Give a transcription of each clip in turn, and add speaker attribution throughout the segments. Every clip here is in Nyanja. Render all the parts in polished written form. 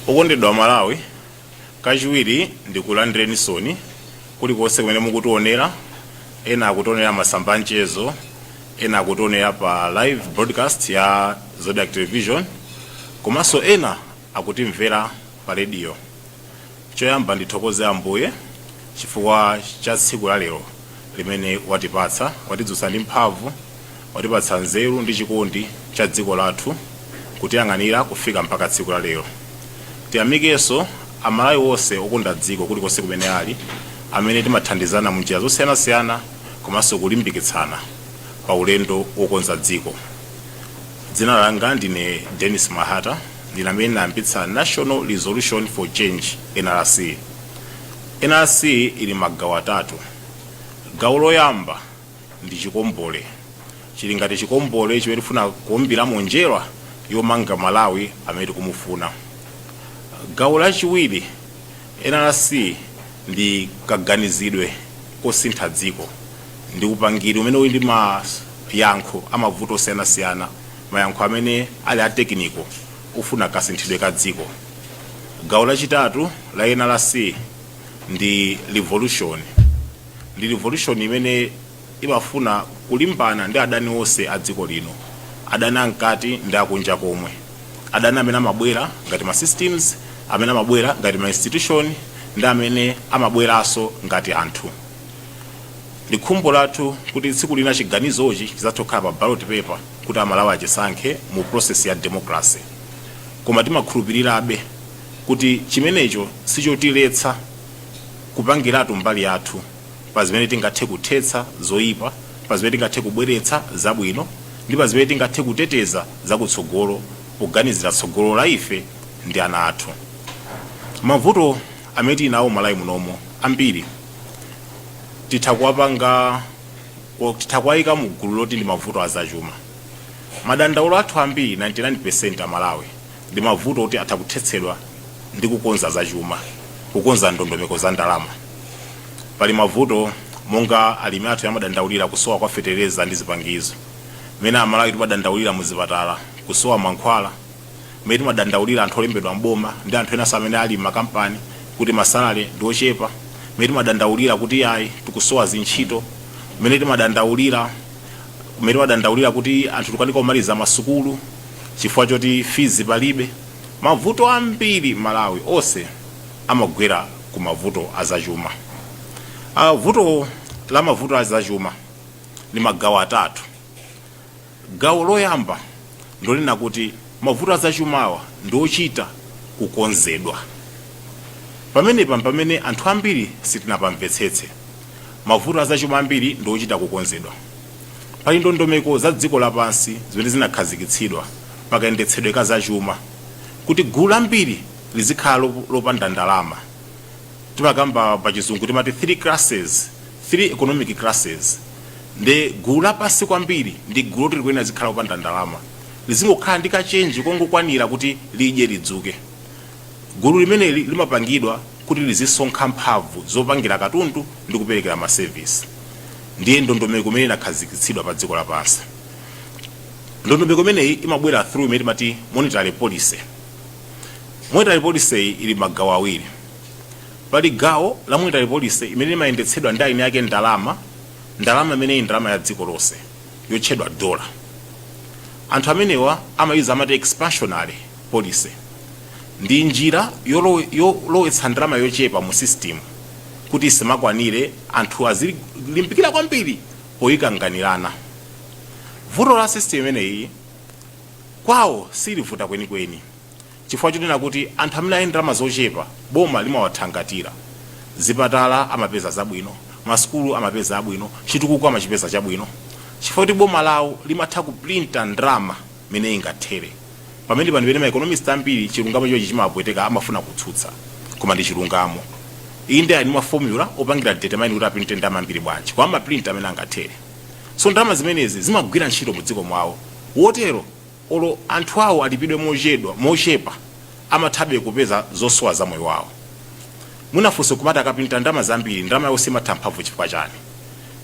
Speaker 1: Okondedwa Malawi, kachiwiri ndikulandireni soni kulikonse kumene mukutionera, ena akutionera masamba mchezo, ena akutionera pa live broadcast ya Zodiac Television, komanso ena akutimvera pa radio. Choyamba ndithokoze Ambuye chifukwa cha tsiku la lero limene watipatsa, watidzutsa ndi mphamvu, watipatsa nzeru ndi chikondi cha dziko lathu kutiyang'anira kufika mpaka tsiku la lero. Tiyamikenso Amalawi wonse okonda dziko kulikonse kumene ali, amene timathandizana mu njira zosiyanasiyana komanso kulimbikitsana pa ulendo wokonza dziko. Dzina langa ndine DENIS MAHATA, ndine amene nayambitsa National Resolution for Change NRC. NRC ili magawo atatu. Gawo loyamba ndi chikombole. Chili ngati chikombole chimene tifuna kuombiramo njera yomanga Malawi amene tikumufuna. Gawo lachiwiri NRC ndi kaganizidwe kosintha dziko, ndi upangiri umene uli ndi mayankho amavuto osiyanasiyana, mayankho amene ali a tekiniko ufuna kasinthidwe ka dziko. Gawo lachitatu la NRC ndi revolution. Ndi revolution imene imafuna kulimbana ndi adani onse a dziko lino, adani ankati ndi akunja komwe, adani amene amabwera ngati ma systems, amene amabwera ngati ma institution, ndi amene amabweranso ngati anthu. Ndi khumbo lathu kuti tsiku lina chiganizochi chidzatokhala pa ballot paper kuti Amalawi achisankhe mu process ya democracy. Koma timakhulupirirabe kuti chimenecho sichotiletsa kupangiratu mbali yathu pa zimene tingathe kuthetsa zoyipa, pa zimene tingathe kubweretsa zabwino, ndi pa zimene tingathe kuteteza zakutsogolo, kuganizira tsogolo la ife ndi ana athu. Mavuto amene tinawo Malawi munomo ambiri titakwayika mu gulu loti ndi mavuto azachuma. Madandaulo athu ambiri 99% a Malawi ndi mavuto oti atakuthetsedwa ndi kukonza zachuma, kukonza ndondomeko za ndalama. Pali mavuto monga alimi athu yamadandaulira kusowa kwa fetereza ndi zipangizo, mene Amalawi timadandaulira mu zipatala kusowa mankhwala, mene timadandaulira anthu olembedwa mboma ndi anthu ena amene ali makampani kuti masalale ndi ochepa, mene timadandaulira kuti ayi tikusowa zintchito, mene timadandaulira kuti anthu tikukanika kumaliza masukulu chifukwa choti fees palibe. Mavuto ambiri Malawi onse amagwera ku mavuto azachuma. Vuto la mavuto azachuma ni magawo atatu. Gawo loyamba ndolina kuti mavuto azachumawa ndochita kukonzedwa. Pamene anthu ambiri sitinapamvetsetse, mavuto azachuma ambiri ndochita kukonzedwa. Pali ndondomeko za dziko lapansi zimene zinakhazikitsidwa pakayendetsedwe ka zachuma kuti gulu ambiri lizikhala lopanda ndalama. Timakamba pa chizungu timati 3 economic classes. Ndi gulu lapasi kwambiri ndi gulu loti likuyenera zikhala lopanda ndalama, lizingokhala ndi kachenji kongokwanira kuti lidye lidzuke. Gulu limene limapangidwa kuti lizisonkha mphamvu zopangira katundu ndi kuperekera ma service. Ndiye ndondomeko imene inakhazikitsidwa pa dziko lapansi. Ndondomeko imeneyi imabwera through imene timati monetary policy. Monetary policy ili magawo awiri. Pali gawo la monetary policy imene imayendetsedwa ndi aini yake ndalama imene ndalama ya dziko lonse yotchedwa dola. Anthu amenewa amayuza amati expansionary policy. Ndi njira yolowetsa ndalama yochepa mu system kuti isimakwanire anthu azilimbikira kwambiri poyikanganirana. Vuto la system imeneyi kwawo silivuta kwenikweni, chifukwa chonena kuti anthu amene ali ndalama zochepa boma limawathangatira. Zipatala amapeza zabwino, masukulu amapeza abwino, chitukuko amachipeza chabwino, chifukwa kuti boma lawo limatha kuprinta ndalama imene ingathere. Pamene pano ma economist ambiri chilungamo chochi chimapweteka amafuna kutsutsa, koma ndi chilungamo. Iyi ndi ali formula opangira determine kuti aprinte ndalama ambiri bwanji, kwa amaprinta amene angathere. So ndalama zimenezi zimagwira ntchito mu dziko mwawo. Wotero olo anthu awo alipidwe mochepa amathabe kupeza zosowa za moyo wawo. Munafunso kumati akaprinta ndalama zambiri, ndalama yonse imatha mphamvu chifukwa chani?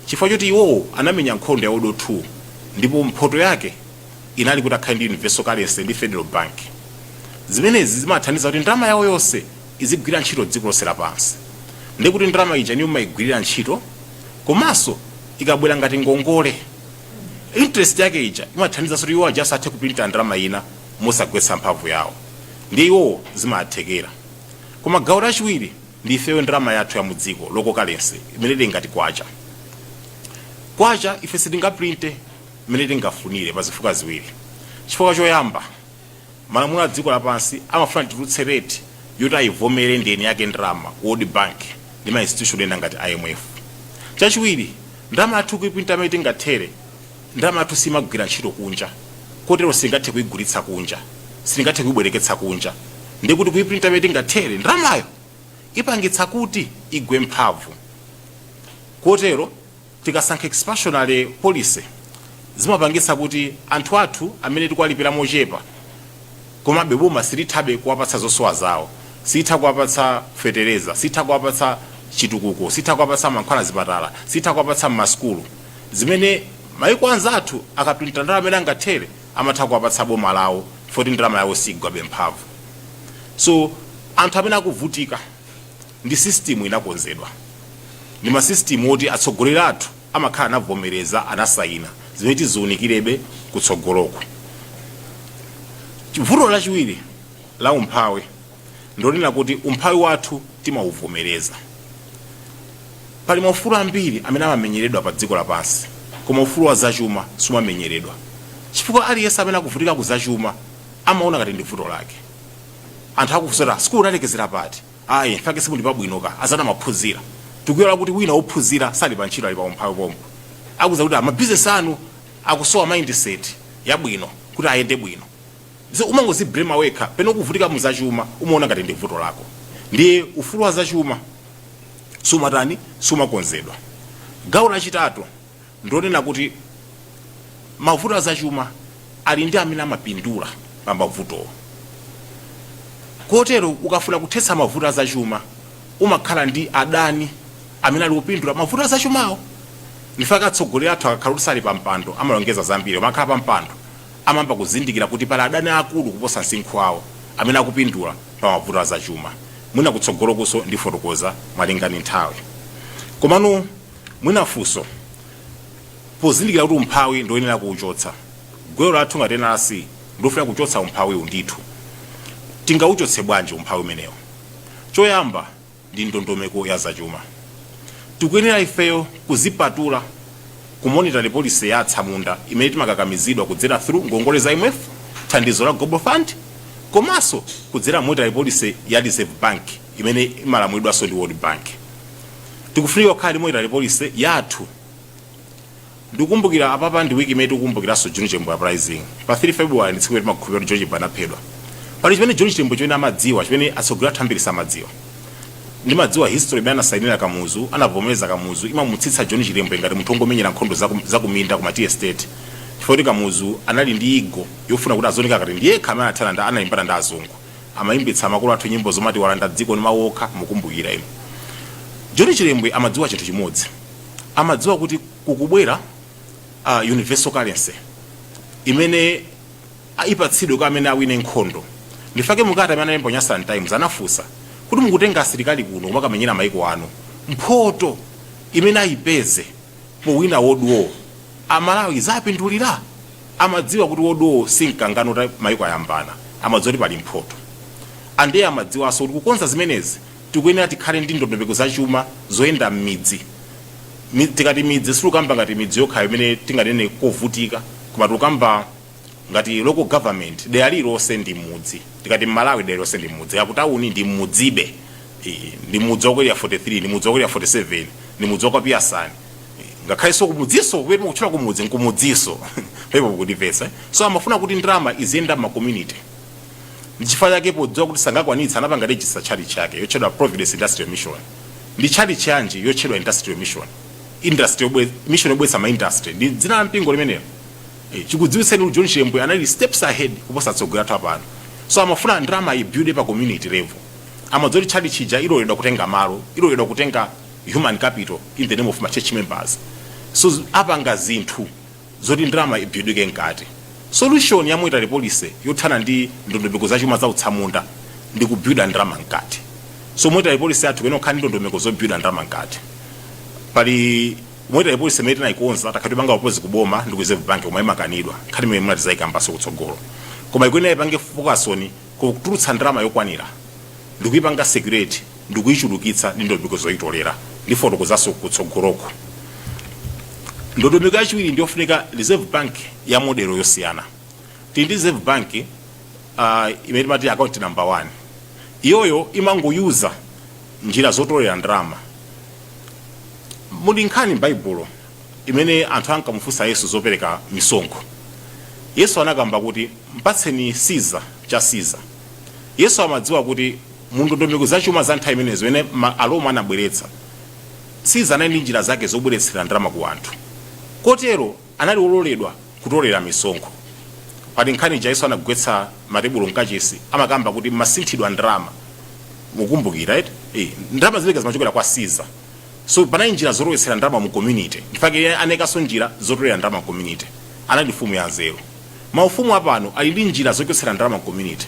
Speaker 1: Chifukwa choti iwowo anamenya nkhondo ya World War II, ndipo mphoto yake inali kuti akhale ndi universal currency ndi federal bank. zimenezi zimathandiza kuti ndrama yawo yonse izigwira ntchito dziko lonse lapansi. Ndi kuti ndrama ija niyo mayigwirira ntchito komanso ikabwera ngati ngongole interest yake ija imathandiza kuti iwo aja asathe kuprinta ndrama ina mosagwetsa mphamvu yawo, ndi iwo zimathekera. Koma gawo lachiwiri ndi ifeyo ndrama yathu ya mudziko local currency imene tingati kwacha. Kwacha ife sitingaprinte imene tingafunire pa zifukwa ziwiri. Chifukwa choyamba, malamulo a dziko lapansi amafuna titulutse rate yoti ayivomere ndeni yake ndrama World Bank ndi ma institution ena ngati IMF. Chachiwiri, ndrama yathu kuiprinta imene tingathere, ndrama yathu simagwira ntchito kunja, kotero singathe kuigulitsa kunja, singathe kuibwereketsa kunja. Ndi kuti kuiprinta imene tingathere ndramayo ipangitsa kuti igwe mphamvu. Kotero tikasankha expansionary policy zimapangitsa kuti anthu athu amene tikuwalipira mochepa komabe boma silithabe kuwapatsa zosowa zawo, sitha kuwapatsa fetereza, sitha kuwapatsa chitukuko, sitha kuwapatsa mankhwala zipatala, sitha kuwapatsa m'masukulu, zimene maiko anzathu akaprinta ndrama imene angathere amatha kuwapatsa boma lawo foti ndrama yawo sigwabe mphamvu. So anthu amene akuvutika ndi system inakonzedwa, ndi ma system oti atsogoleri athu amakhala anavomereza anasayina zimene tiziunikirebe kutsogoloko. Vuto lachiwiri la umphawi ndonena kuti umphawi wathu timauvomereza. Pali maufulu ambiri amene amamenyeredwa pa dziko lapansi, koma ufulu wa zachuma sumamenyeredwa. Chifukwa aliyense amene akuvutika ku zachuma amaona ngati ndi vuto lake. Anthu akufunsira sikulu unalekezera pati, ayi mfake simuli pabwinoka azana maphunzira. Tikuyola kuti wina ophunzira sali pa ntchito ali pa umphawi pomwe. Akuza kuti amabizinesi anu akusowa mindset yabwino kuti ayende bwino. Umangoziblema wekha peno kuvutika mu zachuma umaona ngati ndi vuto lako. Ndiye ufulu wa zachuma sumatani sumakonzedwa. Gawo lachitatu ndonena kuti mavuto a zachuma ali ndi amene amapindula pa mavutowo. Kotero ukafuna kuthetsa mavuto a zachuma umakhala ndi adani amene ali kupindula mavuto a zachumawo. Ndifaka atsogoleri athu akakhala kuti sali pa mpando amalongeza zambiri, amakhala pa mpando amamba kuzindikira kuti pali adani akulu kuposa msinkhu awo amene akupindula pa mavuto a zachuma. Mwina kutsogolokonso ndifotokoza malingana nthawi. Komano mwina funso pozindikira kuti umphawi ndoyenera kuuchotsa, gwero lathu ngati DENIS ndofuna kuchotsa umphawi ndithu. Tingauchotse bwanji umphawi umenewo? Choyamba ndi ndondomeko ya zachuma. Tikuyenera ifeyo kuzipatula kumonitali policy ya atsamunda imene timakakamizidwa kudzera through ngongole za IMF, thandizo la Global Fund, komanso kudzera monetary policy ya Reserve Bank imene imalamulidwanso ndi World Bank. Tikufunika kukhala monetary policy yathu. Ndikukumbukira apapa ndi wiki imene tikukumbukiranso John Chembo uprising pa 3 February ndi tsiku limene makhupiro George anaphedwa. Pali chimene John Chembo chimene amadziwa, chimene atsogoleri athu ambiri samadziwa. Ndi madziwa history imene anasayinira Kamuzu, anavomereza Kamuzu imamutsitsa John Chembo ngati munthu ongomenyera nkhondo za kuminda ku Mati Estate. Chifukwa Kamuzu anali ndi ego yofuna kuti azonika ngati ndiye khamera athana analimbana ndi azungu. Amayimbitsa makolo athu nyimbo zomati walanda dziko ni mawoka mukumbukira ino. John Chembo amadziwa chinthu chimodzi. Amadziwa kuti kukubwera universal currency imene ipatsidwe kwa amene awine nkhondo. Ndifake mukata amene alemba Sun Times anafunsa kuti mukutenga asilikali kuno kumakamenyera maiko anu mphoto imene ayipeze powina World War, Amalawi zapindulira. Amadziwa kuti World War sinkangano ta maiko ayambana, amadziwa kuti pali mphoto. Ande amadziwanso kuti kukonza zimenezi tikuyenera tikhale ndi ndondomeko zachuma zoyenda m'midzi. Tikati midzi situkamba ngati midzi yokha imene tinganene kovutika, koma tukamba ngati local government dera lilonse ndi mudzi. Tikati Malawi dera lonse ndi mudzi, yakutauni ndi mudzibe, ndi mudzi wakwera 43, ndi mudzi wakwera 47, ndi mudzi wakwapia sani. Ngakhaleso kumudziso kwete kuchula kumudzi nkumudziso pepo kudivesa. So amafuna kuti ndrama iziyenda ma community. Ndichifukwa chake podziwa kuti sangakwanitsa anapanga register chali chake yotchedwa Providence Industrial Mission. Ndi chali chanji yotchedwa Industrial Mission. Industrial mission yobwesa ma industry ndi dzina la mpingo limenelo. Chikudziwitseni John Chembo anali steps ahead kuposa atsogoleri athu apano. So amafuna ndrama ibuild pa community level. Amadzoti chali chija iloyedwa kutenga malo, iloyedwa kutenga human capital in the name of my church members. So apanga zinthu zoti ndrama ibuild nkati. solution ya monetary policy yothana ndi ndondomeko za chuma za utsamunda ndi kubuilda ndalama mkati. So monetary policy yathu kwene okhani ndondomeko zobuilda ndalama mkati. Pali monetary policy imene tinayikonza takhati panga opozi kuboma ndi ku Reserve Bank omwe imakanidwa khati imene munatizayika mbaso kutsogolo. Koma ikwene ipange focus on kutulutsa ndalama yokwanira ndi kuipanga security ndi kuyichulukitsa ndi ndondomeko zoyitolera ndi fotokozaso kutsogoloko. Ndondomeko yachiwiri ndiyofunika Reserve Bank ya modelo yosiyana. Tindi Reserve Bank imene timati account number 1. Iyoyo imangoyuza njira zotolera ndalama. Muli nkhani m'Baibulo imene anthu ankamufunsa Yesu zopereka misonkho. Yesu anakamba kuti mpatseni Caesar cha Caesar. Yesu amadziwa kuti mundondomeko za chuma za nthawi imenezo ene Aroma anabweretsa Caesar anali njira zake zobweretsera ndalama ku anthu. Kotero anali ololedwa kutolera misonkho. Pali nkhani ja Yesu anagwetsa matebulo mkachisi amakamba kuti masinthidwa ndalama. Mukumbukira right? Ndalama zileka zimachokera kwa Caesar. So panali njira zolowetsera ndalama mu community. Ndifake anekaso njira zotolera ndalama mu community. Anali mfumu ya nzeru. Maufumu apano ali ndi njira zochotsera ndalama mu community.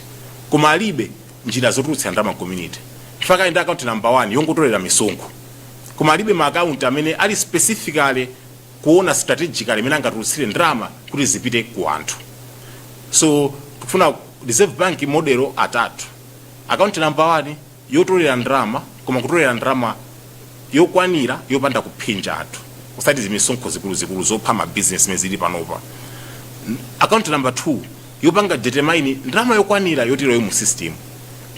Speaker 1: Koma alibe njira zotulutsira ndalama mu community. Ndifake ndi account number 1 yongotolera misonkho. Koma alibe ma account amene ali specifically kuona strategically imene angatulutsire ndalama kuti zipite ku anthu. So kufuna Reserve Bank modelo atatu. Account number 1 yotolera ndalama koma kutolera ndalama yokwanira yopanda kuphinja anthu. Usati zimisonkho zikulu zopha ma business mezili panopa. Account number 2 yopanga determine ndalama yokwanira yotiroyo mu system.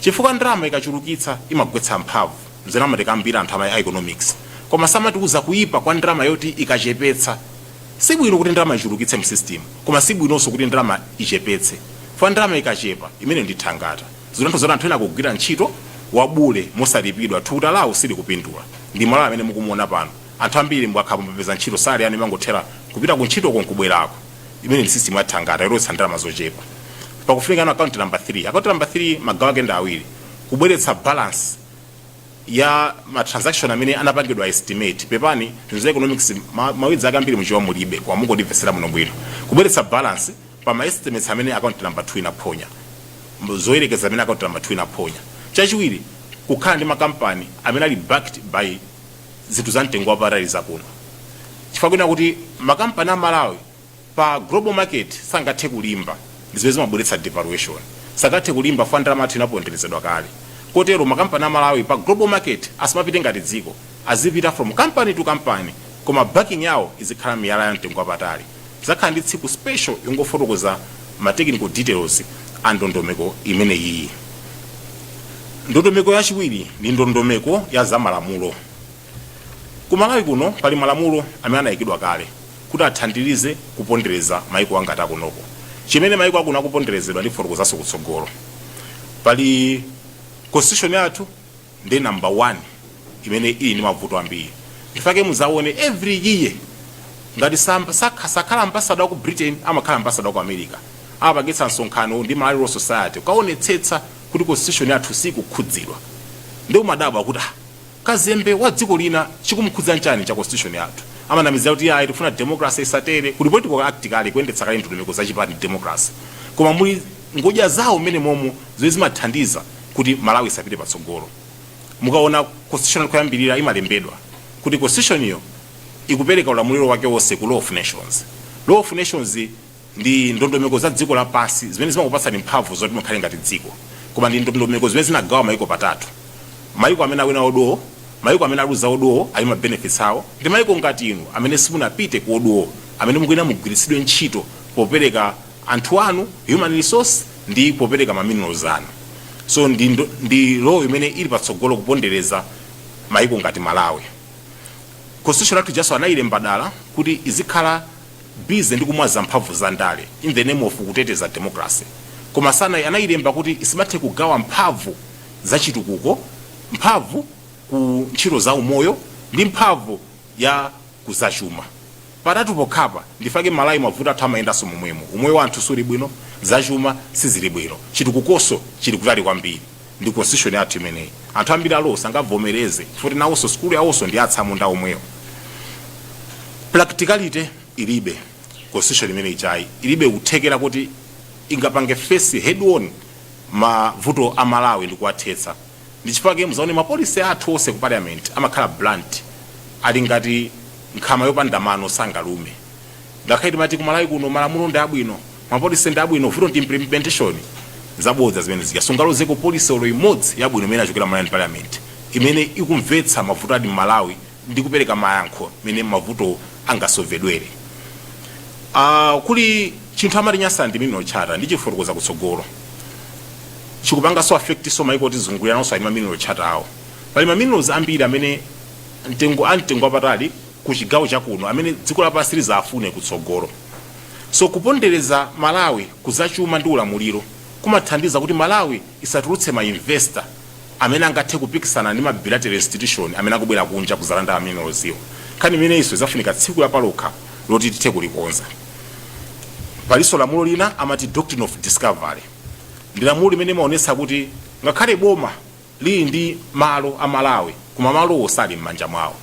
Speaker 1: Chifukwa ndalama ikachulukitsa imagwetsa mphamvu. Mzena amatekambira anthu ama economics. Koma samatiuza kuipa kwa ndalama yoti ikachepetsa. Sibwino kuti ndalama ichulukitse mu system. Koma sibwinonso kuti ndalama ichepetse. Fa ndalama ikachepa imene ndi thangata. Zinthu zoti anthu ena kugwira ntchito wabule mosalipidwa thukuta lawo sili kupindula. Ndi Malawi amene mukumuona pano. Anthu ambiri mbwakhapo mpeza ntchito sali yani mangothera kupita ku ntchito konkubwerako. Imene ndi system ya thangata yolowetsa ndalama zochepa. Pakufunika na account number 3. Account number 3 magawo ake ndi awiri. Kubweretsa balance ya ma transaction amene anapangidwa estimate. Pepani tunzo economics mawidzi akambiri muchiwa mulibe kwa mungo divesera muno bwino. Kubweretsa balance pa ma estimates amene account number 2 inaponya. Zoyerekeza amene account number 2 inaponya. Chachiwiri kukhala ndi makampani amene ali backed by zinthu za mtengo wapatali zakuno. Chifukwa kuna kuti makampani a Malawi pa global market sangathe kulimba zimene zimabweretsa devaluation. Sangathe kulimba fa ndalama athu inaponderezedwa kale. Kotero makampani a Malawi pa global market asimapite ngati dziko, azipita from company to company, koma backing yawo izikhala miyala ya mtengo wapatali. Zakhala ndi tsiku special yongofotokoza ma technical details a ndondomeko imene iyi. Ndondomeko yachiwiri ndi ndondomeko ya zamalamulo. Ku Malawi kuno pali malamulo amene anayikidwa kale kuti athandize kupondereza maiko angati akunoko. Chimene maiko akuna kuponderezedwa ndi fotokozaso kutsogolo. Pali constitution yathu ndi number 1 imene ili ndi mavuto ambiri. Ndifake muzaone every year ngati sakhala ambassador ku Britain amakhala ambassador ku America. Apangitsa nsonkhano ndi Malawi Law Society kaonetsetsa kuti constitution yathu sikukhudzidwa. Ndi umadaba kuti kazembe wa dziko lina chikumkhudza nchani cha constitution yathu. Amanamizira kuti ayi tifuna democracy isatere kuti political act kale kuyendetsa kale ndondomeko za chipani democracy. Koma muli ngoja zawo mmene momo zimathandiza kuti Malawi isapite patsogolo. Mukaona constitution kuyambirira imalembedwa kuti constitution iyo ikupereka ulamuliro wake wonse ku law of nations. Law of nations ndi ndondomeko za dziko lapansi zimene zimakupatsa mphamvu zoti mukhale ngati dziko. Koma ndi ndondomeko zimene zinagawa maiko patatu. Maiko amene awina odowo, maiko amene aluza odowo ali ma benefits awo, ndi maiko ngati inu amene simunapite ku odowo, amene mukuyenera mugwiritsidwe ntchito popereka anthu anu human resource ndi popereka ma minerals anu. So ndi law imene ili patsogolo kupondereza maiko ngati Malawi. Constitution yathu jaso anayilemba dala kuti izikhala busy ndi kumwaza mphamvu za ndale in the name of kuteteza democracy. Koma sana anayilemba kuti isimathe kugawa mphamvu za chitukuko, mphamvu ku ntchito za umoyo ndi mphamvu ya kuzachuma. Patatu pokhapa ndifake Malawi mavuto athu amayendanso momwemo. Umoyo wa anthu suli bwino, zachuma sizili bwino, chitukukoso chili kutali kwambiri. Ndi constitution yathu imeneyi. Anthu ambiri alosa angavomereze futi nawonso skulu yawonso ndi atsamunda omweyo. Practicality ilibe. constitution imene ichayi ilibe kuthekera kuti ingapange face head on mavuto a Malawi ndi kuwathetsa. Ndi chifukwa muzaone mapolisi athu onse ku parliament amakhala blunt, ali ngati nkhama yopanda mano sangalume. Ngakhale timati ku Malawi kuno malamulo ndi abwino, mapolisi ndi abwino, vuto ndi implementation zabodza zimene zija. Sungalozeko polisi olo imodzi yabwino imene achokera Malawi parliament imene ikumvetsa mavuto adi Malawi ndi kupereka mayankho mene mavuto angasolvedwere. Kuli chinthu amati nyasa ndi mino chata ndi chifotokoza kutsogolo chikupanga so affect so maiko tizungulira nonso ali mamino chata awo. Pali maminozi ambiri amene mtengo apatali ku chigawo chakuno amene dziko lapansi lizafune kutsogolo. So kupondereza Malawi kuzachuma ndi ulamuliro kumathandiza kuti Malawi isatulutse ma investor amene angathe kupikisana ndi ma bilateral institution amene akubwera kunja kuzalanda aminoziwo. Kani imene iso izafunika tsiku lapalokha loti tithe kulikonza. Paliso lamulo lina amati doctrine of discovery. Ndi lamulo limene maonesa kuti ngakhale boma lili ndi malo a Malawi koma malo osali m'manja mwawo.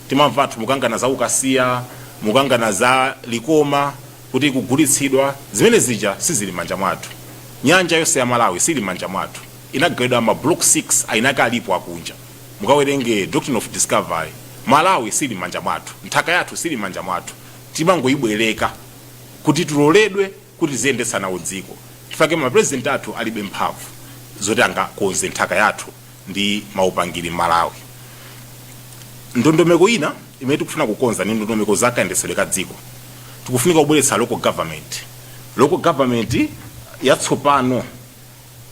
Speaker 1: Timamva anthu mukangana za ukasiya, mukangana za likoma kuti kugulitsidwa, zimene zija sizili m'manja mwathu. Nyanja yonse ya Malawi sili m'manja mwathu. Inagawidwa ma block 6 ainaka alipo akunja. Mukawerenge doctrine of discovery. Malawi sili m'manja mwathu, nthaka yathu sili m'manja mwathu. Timangoyibwereka kuti tuloledwe kuti ziyendetsana nawo dziko. Chifukwa ma president athu alibe mphamvu zoti angakonze nthaka yathu ndi maupangiri Malawi. Ndondomeko ina imene tikufuna kukonza ni ndondomeko zakayendetsedwe ka dziko. Tikufunika kubweretsa local government. Local government yatsopano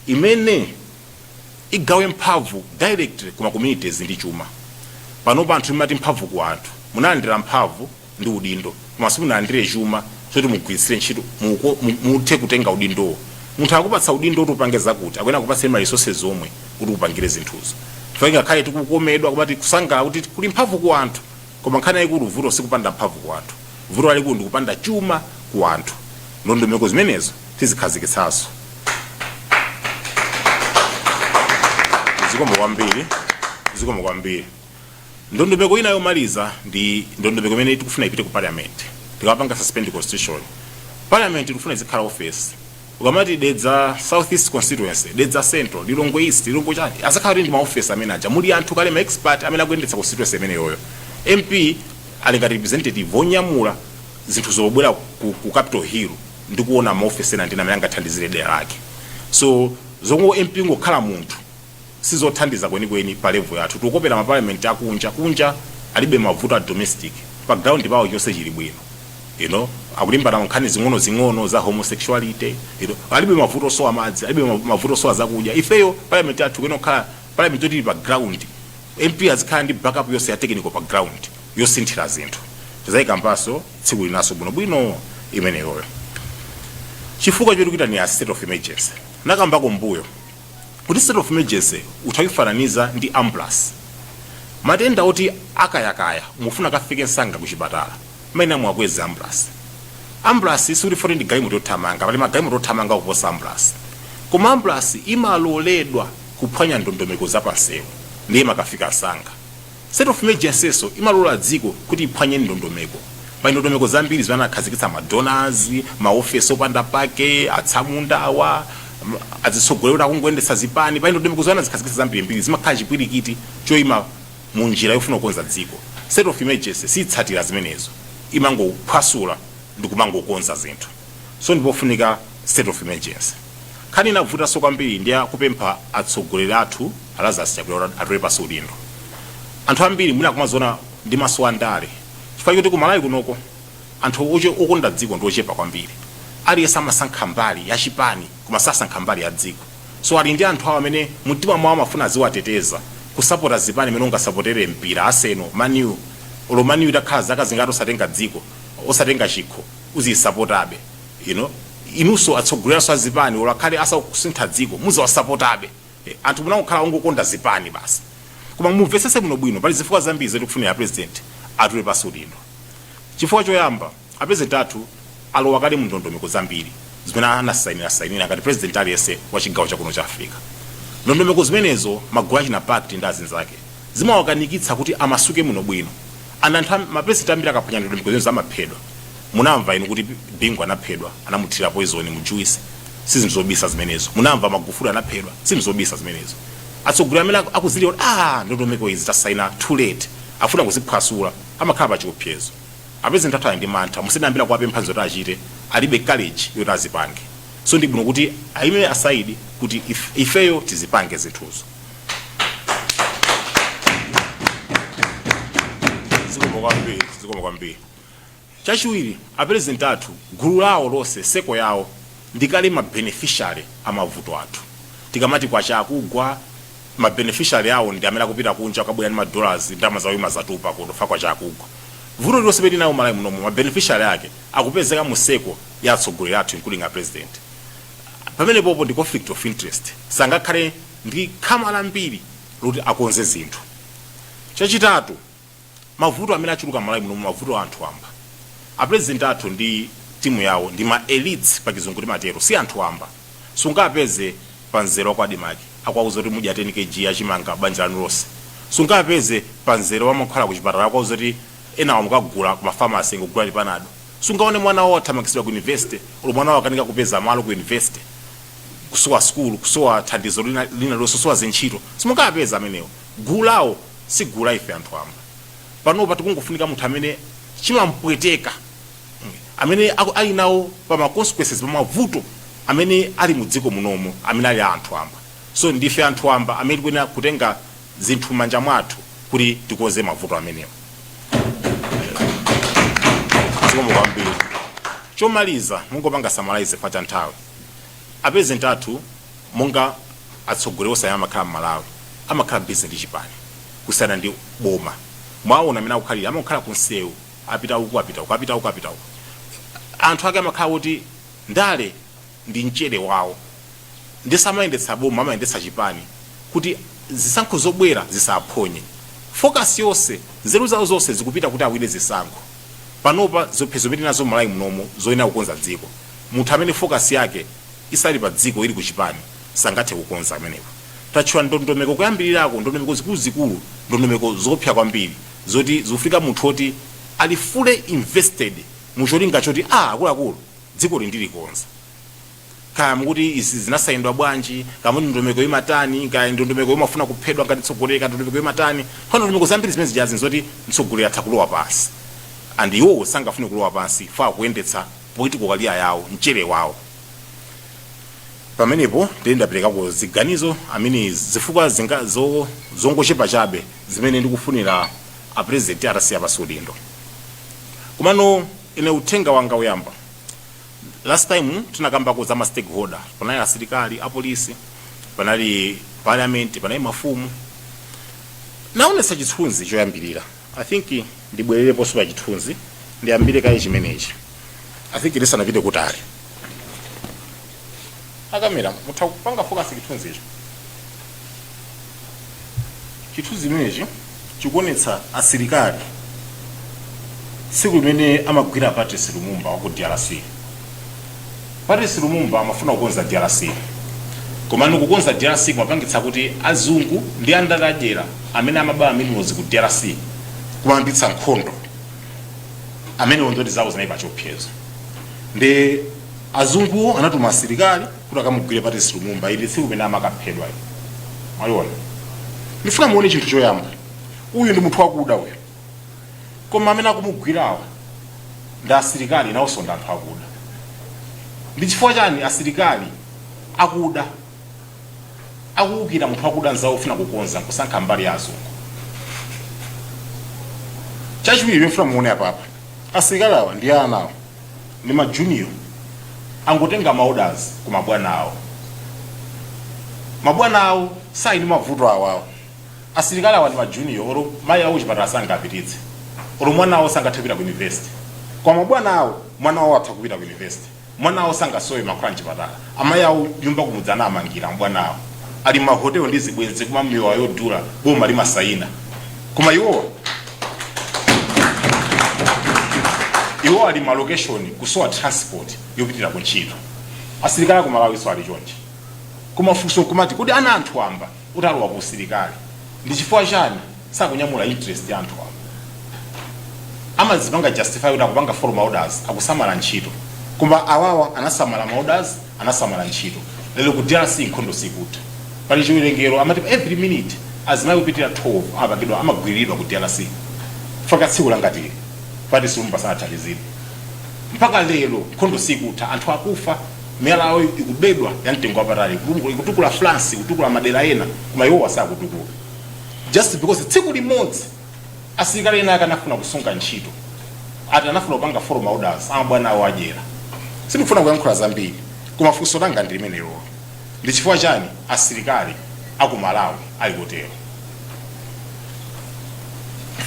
Speaker 1: imene igawe mphamvu directly kuma communities ndi chuma. Panopa anthu imati mphamvu ku anthu. Munalandira mphamvu ndi udindo. Koma simunalandire chuma choti mugwiritsire ntchito muthe kutenga udindo. Munthu akupatsa udindo kuti upange zakuti akwena kupatsa ma resources zomwe kuti upangire zinthuzo. Chifukwa ngakhale tikukomedwa kuti kusangala kuti kuli mphamvu ku anthu koma nkhani yayikulu vuto sikupanda mphamvu ku anthu. Vuto lalikulu ndi kupanda chuma ku anthu. Ndondomeko zimenezo tizikhazikitsanso. Zikomo kwambiri. Ndondomeko ina yomaliza ndi ndondomeko imene tikufuna ipite ku parliament. Tikapanga suspend constitution. Parliament tikufuna izikhala office. Ukamati dedza Southeast constituency, dedza Central, Lilongwe East, Lilongwe chani. Azakhala ndi ma office amene aja. Muli anthu kale ma expert amene akuyendetsa constituency imene yoyo. MP ali ngati representative onyamula zinthu zobwera ku Capitol Hill ndi kuona ma office ena ndina amene angathandizire dera lake. So zomwe MP ngokhala munthu sizothandiza kwenikweni pa level yathu. Tukopera ma parliament akunja alibe mavuto a domestic. Pa ground pawo yonse chili bwino. Akulimbana nkhani zing'ono za homosexuality, alibe mavuto so amadzi, alibe mavuto so azakudya. Ifeyo parliament yathu kwenokhala parliament yoti pa ground. MP azikhala ndi backup yonse ya technical pa ground yosinthira zinthu. Tizayika mpaso tsiku linaso bwino imene yoyo. Chifukwa choti kuita ni a state of emergency. Nakambako mbuyo kuti state of emergency utayifananiza ndi ambulance. Matenda oti akayakaya mufuna kafike nsanga ku chipatala. Maina mwakweza ambulance. Ambulance suri fori ndi galimoto yothamanga, pali magalimoto yothamanga kuposa ambulance. Koma ambulance imaloledwa kuphwanya ndondomeko zapansewu ndiye makafika nsanga. State of emergency so imalola dziko kuti iphwanye ndondomeko. Pa ndondomeko zambiri zanakhazikitsa ma donors, ma office opanda pake, atsamundawa, azisogolera kungoendesa zipani. Pa ndondomeko zanakhazikitsa zambiri zimakhala chipwirikiti choyima munjira yofuna kukonza dziko. State of emergency sitsatira zimenezo. Imangophwasula ndi kumangokonza zinthu. So ndipofunika state of emergency. Khani navuta so kwambiri ndiya kupempha atsogoleri athu Lazarus Chakwera atolepa udindo. Anthu ambiri mwina kumazona ndi maso a ndale. Chifukwa kuti ku Malawi kunoko anthu okonda dziko ndi ochepa kwambiri. Aliyense amasankha mbali ya chipani koma sasankha mbali ya dziko. So ali ndi anthu awo amene mtima mwawo amafuna aziwateteza kusapota zipani imene ungasapotere mpira Arsenal, Man U. Olomani itakhala zaka zingati osatenga dziko, osatenga chikho, uzisapotabe. Inuso atsogolera so zipani olakhale asa kusintha dziko, muzawasapotabe. Anthu munakhala ungokonda zipani basi. Koma mumvesese muno bwino pali zifukwa zambiri zoti kufunira president atolepa udindo. Chifukwa choyamba, a president athu alowa kale mu ndondomeko zambiri zimene anasainira ngati president aliyense wa chigawo chakuno cha Africa. Ndondomeko zimenezo magulachi na pact ndi azinzake zimawakanikitsa kuti amasuke muno bwino. Anthu ma president ambiri akaphwanya ndondomeko zimene zamaphedwa. munamva inu kuti Bingu anaphedwa anamuthira poison mu juice sizinthu zobisa zimenezo munamva Magufuli anaphedwa sizinthu zobisa zimenezo atsogoleri amene akuzilira ndondomeko izi tasaina too late afuna kuziphwasula amakhala pa chiopsezo apeze ntatha ndi mantha musinambira kwa pemphanzo ta achite alibe courage yoti azipange so ndi bwino kuti aime aside kuti ifeyo tizipange zinthuzo zikoma kwambiri chachiwiri apresident athu gulu lawo lonse seko yawo ndikali ma beneficiary amavuto athu tikamati kwa chakugwa ma beneficiary yawo ndi amene akupita kunja akabwera ndi $, ndama zawo imazatupa kutofa kwa chakugwa vuto lonse beti nawo Malawi muno ma beneficiary yake akupezeka museko ya atsogoleri athu including a president pamene popo ndi conflict of interest sangakhale ndi khama lambiri loti akonze zinthu chachitatu mavuto amene achuluka Malawi muno mavuto anthu amba a president athu ndi timu yawo ndi ma elites pa kizungu matero si anthu amba sungapeze panzero kwa dimaki akwauza kuti mudya 10 kg achimanga banja lanu lonse sungapeze panzero wamakhala ku chipatala akwauza kuti ena wamukagula ku mafamasi ngogula lipanado sungaone mwana wawo athamangisidwa ku university uli mwana wawo akanika kupeza malo ku university kusowa school kusowa thandizo lina lososowa zintchito simungapeza amenewo gulawo si gula ife anthu amba panopa tikungofunika munthu amene chimampweteka amene ali nawo pa ma consequences pa mavuto amene ali mu dziko munomo amene ali anthu amba so ndife anthu amba amene tikuyena kutenga zinthu manja mwathu kuti tikoze mavuto amenewo zikomo kwambiri chomaliza mungopanga summarize pata nthawi apresident athu monga atsogoleri osayama amakhala Malawi amakhala busy ndi chipani kusiyana ndi boma mwaona amene akukhalira amakhala kunsewu apita uku anthu ake amakhala kuti ndale ndi mchere wawo ndisamayendetsa boma amayendetsa chipani kuti zisankho zobwera zisaphonye focus yonse nzeru zawo zonse zikupita kuti awine zisankho panopa zophezo peti nazo Malawi munomo zoyena kukonza dziko munthu amene focus yake isali pa dziko ili ku chipani sangathe kukonza amenepo tachwa ndondomeko kuyambirirako ndondomeko zikuluzikulu ndondomeko zopsa kwambiri zoti zikufika munthu oti ali fully invested mucholinga choti akuluakulu dziko lindilikonza kaya mukuti izi zinasayindwa bwanji kama ndondomeko imatani kaya ndondomeko imafuna kuphedwa ngati tsogoleka ndondomeko imatani pano ndondomeko zambiri zimene zijazi nzoti mtsogoleri atha kulowa pansi and iwo sangafune kulowa pansi fa kuyendetsa political career yawo mchere wawo pamenepo ndapereka ziganizo amene zifukwa zongochepa chabe zimene ndikufunira a president atasiya pasudindo kumano ine uthenga wanga uyamba last time tinakambako za ma stakeholder panali asilikali apolisi panali parliament panali mafumu naonesa chithunzi choyambirira I think ndibwererepo pa chithunzi ndiyambire kaye chimenechi I think lisanapite kutali akamera mutha kupanga focus chithunzi icho chithunzi chimenechi chikuonetsa asilikali siku limene amagwira Patrice Lumumba wa ku DRC Patrice Lumumba amafuna kukonza DRC komano kukonza DRC kumapangitsa kuti azungu ndi andalajera amene amabaya minerals ku DRC kumayambitsa nkhondo amene ndoti zawo zinaipa chiopsezo ndi azungu anatuma asilikali kuti akamugwire Patrice Lumumba ili siku limene amakaphedwa mwayiona ndifuna muone chinthu choyamba uyu ndi munthu wakuda uyu koma amene akumugwirawa ndi asilikali nawonso ndi anthu akuda ndi chifukwa chani asilikali akuda akuwukira munthu wakuda nzawo ufuna kukonza kusankha mbali ya azungu chachiwiri ndifuna muone apapa asilikali awa ndi anawo ndi ma junior angotenga ma orders ku mabwana awo mabwana awo saini mavuto awawo asilikali awa ndi ma junior oro mayi awo chipatala sangapititse oro mwana awo sangathapita ku university kwa mabwana awo mwana awo atha kupita ku university mwana awo sangasowe makhala mchipatala amayi awo nyumba kumudzana amangira mabwana awo ali ma hotel ndi zibwenzi kuma miwa yodula boma limasaina kuma iwo ali ma location kusowa transport yopitira ku ntchito asilikali ku Malawi so ali chonchi kumafunso kumati kuti ana anthu amba utalowa ku asilikali ndi chifukwa chani sakunyamula interest ya anthu amba amazipanga justify kuti akupanga formal orders akusamala ntchito koma awawa anasamala orders anasamala ntchito lero ku DRC nkhondo sikuti pali chiwerengero amati every minute azimayi kupitira 12 apakidwa amagwiridwa ku DRC faka tsiku langati pati sumba sanathandizira mpaka lero nkhondo sikuta anthu akufa miyala yawo ikubedwa ya mtengo wapatali ikutukula France ikutukula madera ena koma iwo wasakutukula just because tsiku limodzi asilikali ena akanafuna kusunga ntchito ati anafuna kupanga formal orders amabwana awo ajera sindikufuna kuyankhula zambiri koma funso langa ndi limenelo ndi chifukwa chani asilikali aku Malawi ali kutero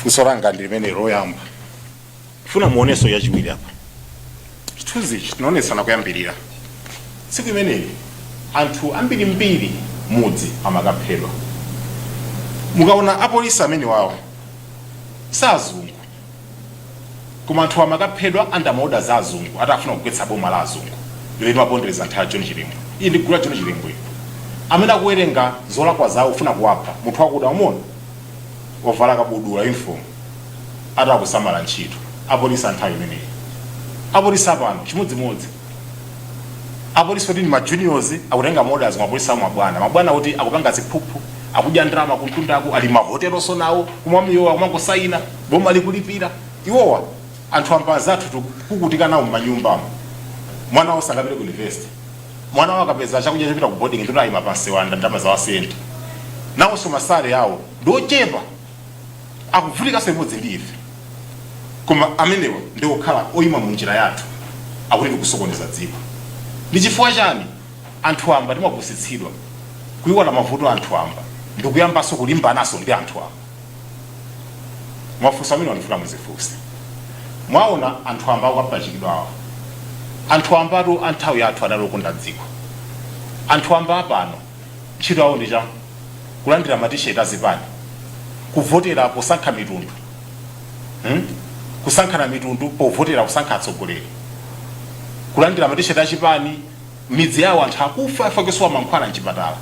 Speaker 1: funso langa ndi limenelo yamba funa muoneso yachiwiri apa chithunzi tinaonesana kuyambirira tsiku imeneli anthu ambirimbiri mudzi amakaphedwa mukaona apolisi amene wawo sazungu koma anthu amakaphedwa anda maoda za azungu atafuna kugwetsa boma la azungu lero mapondereza nthawi John Chilima iyi ndi gulu la John Chilima amene akuwerenga zolakwa zawo ufuna kuwapha munthu wakuda umona ovala kabudula uniform atakusamala ntchito apolisi anthawi imeneyi apolisi apano chimodzimodzi apolisi kuti ndi ma juniors akutenga models mapolisi mabwana kuti akupanga ziphuphu akudya ndrama kuntundako ali mahotelo sonawo kumwamiyo akumangosayina boma likulipira iwowa anthu ambaza athu kukutika nawo m'manyumbamo mwana osangapite ku university mwana wakapeza chakudya chopita ku boarding ndito ayima pansi wanda ndama za wasenti nawo so masale yawo ndochepa akuvutika semodzi ndi ife koma amenewa ndi okhala oyima mu njira yathu akuti kusokoneza dziko ndi chifukwa chani anthu amba timapusitsidwa kuiwala mavuto anthu amba ndikuyambaso kulimbanaso ndi anthu amba mwafunsa amene wanifuna muzifunse mwaona anthu amba akapachikidwa awa anthu ambatu anthawi yathu adalokonda dziko anthu amba apano ntchito awo ndi cha kulandira matisheti azipani kuvotera posankha mitundu kusankhana mitundu povotera kusankha atsogoleri kulandira matisheti achipani midzi yawo anthu akufa afakiswa mankhwala mchipatala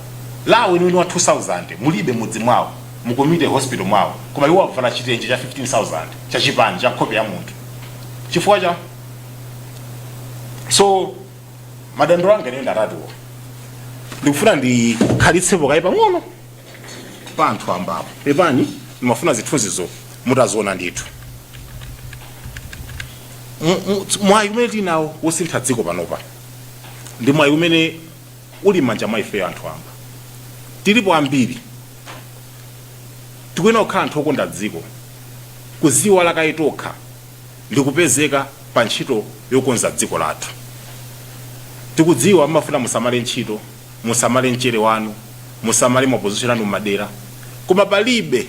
Speaker 1: lawo inu wa 2000 mulibe mudzi mwawo mukomite hospital mwawo koma iwo avala chitenje cha 15000 cha chipani cha nkhope ya munthu chifukwa cha so madandolo anga nenda atatuwo ndikufuna ndikhalitsepo kayi pang'ono pa anthu ambapo pepani ndimafuna zithunzizo mutaziona ndithu mwayi umene tinawo wosintha dziko panopa ndi mwayi umene uli manja mwa ife anthu amba tilipo ambiri tikuyenera kukhala anthu okonda dziko kuziwa lakayi tokha ndikupezeka pa ntchito yokonza dziko lathu tikudziwa mmafuna musamale ntchito musamale mchere wanu musamale mapozishoni anu m'madera koma palibe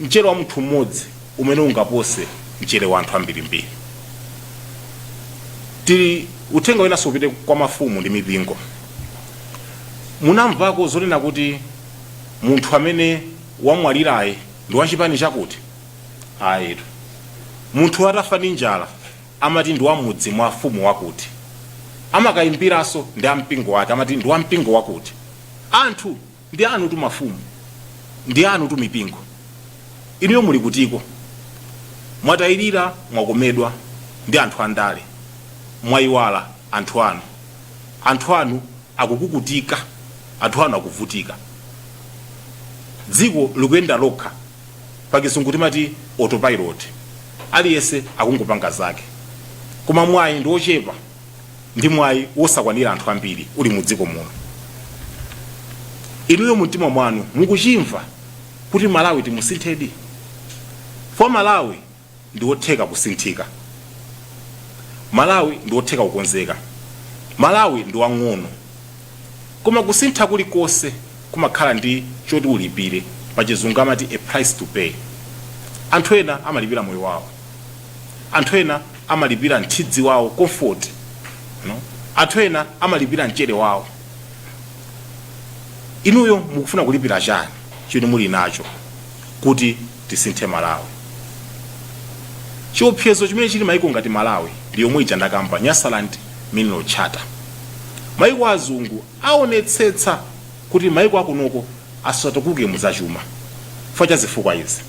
Speaker 1: mchere wa munthu mmodzi umene ungapose mchere wa anthu ambirimbiri tili uthenga wina supite kwa mafumu ndi mipingo munamvako zonena kuti munthu amene wamwaliraye ndi wachipani chakuti ayitu munthu atafa ndi njala amati ndi wamudzi mwa fumu wakuti amakayimbiranso ndi ampingo wake amati ndi wampingo wakuti anthu ndi anu tu mafumu ndi anu tu mipingo inuyo muli kutiko mwatayirira mwakomedwa ndi anthu andale mwayiwala anthu anu akukukutika anthu anu akuvutika dziko likuyenda lokha pakizungu timati autopilot aliyese akungopanga zake koma mwayi ndi ochepa ndi mwayi wosakwanira anthu ambiri uli mu dziko muno inuyo mumtima mwanu mukuchimva kuti Malawi timusinthedi for Malawi ndi wotheka kusinthika Malawi ndi wotheka kukonzeka Malawi ndi wang'ono koma kusintha kulikonse kumakhala ndi choti ulipire pachizungu amati a price to pay anthu ena amalipira moyo wawo anthu ena amalipira nthidzi wawo comfort anthu ena amalipira mchere wawo inuyo mukufuna kulipira chani chimene muli nacho kuti tisinthe Malawi chiopsezo chimene chili maiko ngati Malawi ndi yomwe ija ndakamba Nyasaland Mineral Charter maiko azungu aonetsetsa kuti maiko akunoko asatukuke muzachuma chifukwa cha zifukwa izi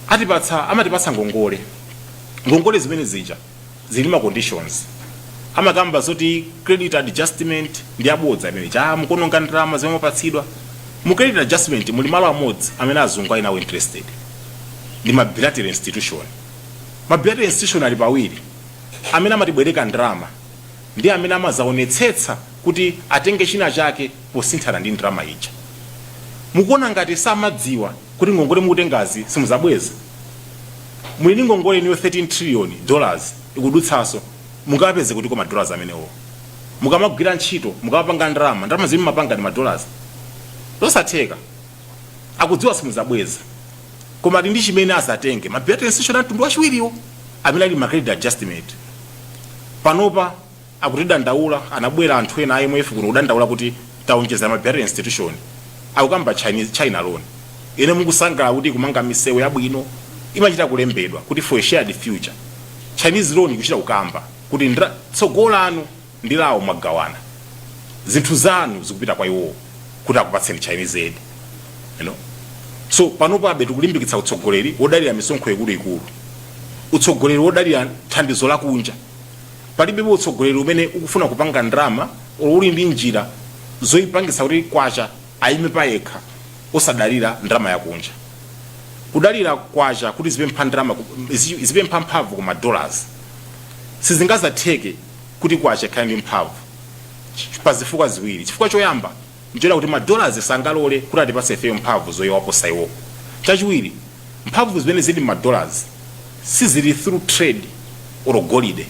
Speaker 1: amatipatsa ngongole zimene zija zili ma conditions amakamba zoti credit adjustment ndi abodza imene mukononga ndalama zimene mupatsidwa mu credit adjustment muli malo amodzi amene azungu ali nawo interested ndi ma bilateral institution ali pawiri amene amatibwereka ndalama ndi amene amazaonetsetsa kuti atenge china chake posinthana ndi ndalama ija. Mukuona ngati samadziwa kuti ngongole mukutengazi simuzabweza. Muli ndi ngongole niyo $13 trillion ikudutsaso mungapeze kuti koma dollars amenewo. Mukamagwira ntchito mukapanga ndalama zimene mapanga ndi ma dollars. Zosatheka. Akudziwa simuzabweza. Koma ndi chimene azatenge ma bilateral institution atundu wachiwiriwo amene ali ma credit adjustment. Panopa akutida ndaula anabwera anthu ena IMF kuno kudandaula kuti taonjeza ma bilateral institution akukamba China loan ine mukusangala kuti kumanga misewu yabwino imachita kulembedwa kuti for a shared future. Chinese loan ikuchita kukamba kuti tsogolo anu ndi lawo magawana zinthu zanu zikupita kwa iwo kuti akupatseni Chinese aid, so panopa abe tikulimbikitsa utsogoleri wodalira misonkho ikulu utsogoleri wodalira thandizo la kunja. Palibe utsogoleri umene ukufuna kupanga ndalama uli ndi njira zoyipangisa kuti kwacha ayime payekha osadalira ndalama yakunja. Kudalira kwacha kuti zipempha ndalama zipempha mphamvu kuma dollars sizingazatheke kuti kwacha ikhale ndi mphamvu pa zifukwa ziwiri. Chifukwa choyamba njola kuti ma dollars sangalole kuti atipatse ife mphamvu zoyiwaposa iwo. Chachiwiri mphamvu zimene zili ma dollars sizili through trade or golide,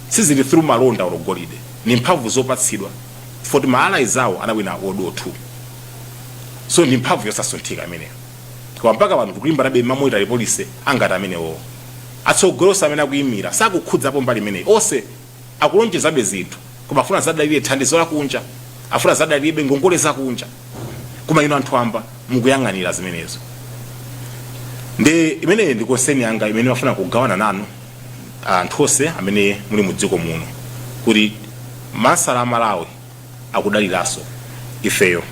Speaker 1: sizili through malonda or golide, ni mphamvu zopatsidwa for ma allies awo anawina World War II. So ni mphamvu yosasunthika ameneyo. Kwa mpaka vanhu kulimba nabe mamoita police angati amenewo atsogolosa amene akuyimira sakukhudzapo mbali imeneyi onse akulonjezabe zinthu koma afuna zadalire thandizo la kunja, afuna zadalire ngongole za kunja, koma ino anthu amba mukuyang'anira zimenezo. Ndi imene ndi konseni yanga imene wafuna kugawana nanu anthu onse amene muli mu dziko muno kuti masala a Malawi akudaliraso ifeyo.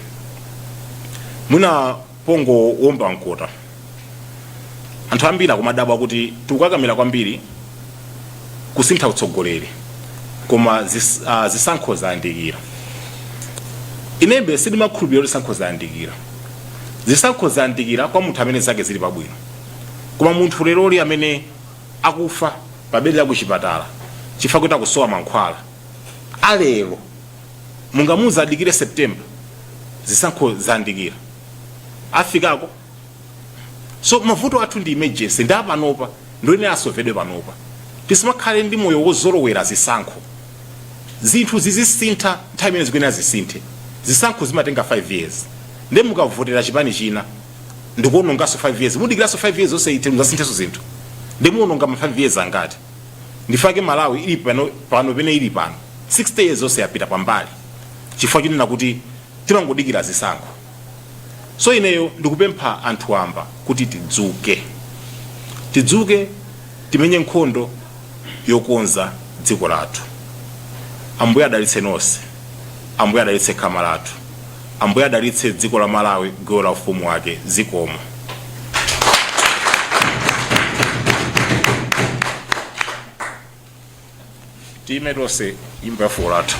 Speaker 1: Muna pongo womba nkota anthu ambiri akumadabwa kuti tikukakamira kwambiri kusintha utsogoleri koma zisankho zayandikira. Inembe sindimakhulupirira kuti zisankho zayandikira. Zisankho zayandikira kwa munthu amene zake zili pabwino, koma munthu leroli amene akufa pabedi la kuchipatala chifukwa kuti akusowa mankhwala alero mungamuza adikire September zisankho zayandikira afikako. So mavuto athu ndi emergency ndi apanopa ndone asovedwe panopa tisimakhale ndi moyo wozolowera zisankho. Zinthu zizisintha nthawi imene zikuyenera zisinthe. Zisankho zimatenga 5 years ndi mukavotera chipani china ndikuonongaso 5 years mudikiraso 5 years onse ite muzasinthenso zinthu ndi muononga ma 5 years angati. Ndifake Malawi ili pano pene ili pano 60 years onse yapita pambali chifukwa chinena kuti timangodikira zisankho. So ineyo ndikupempha anthu amba kuti tidzuke timenye nkhondo yokonza dziko lathu. Ambuye adalitse nonse, Ambuye adalitse khama lathu, Ambuye adalitse dziko la Malawi gawo la ufumu wake. Zikomo. Time tonse imba fulathu.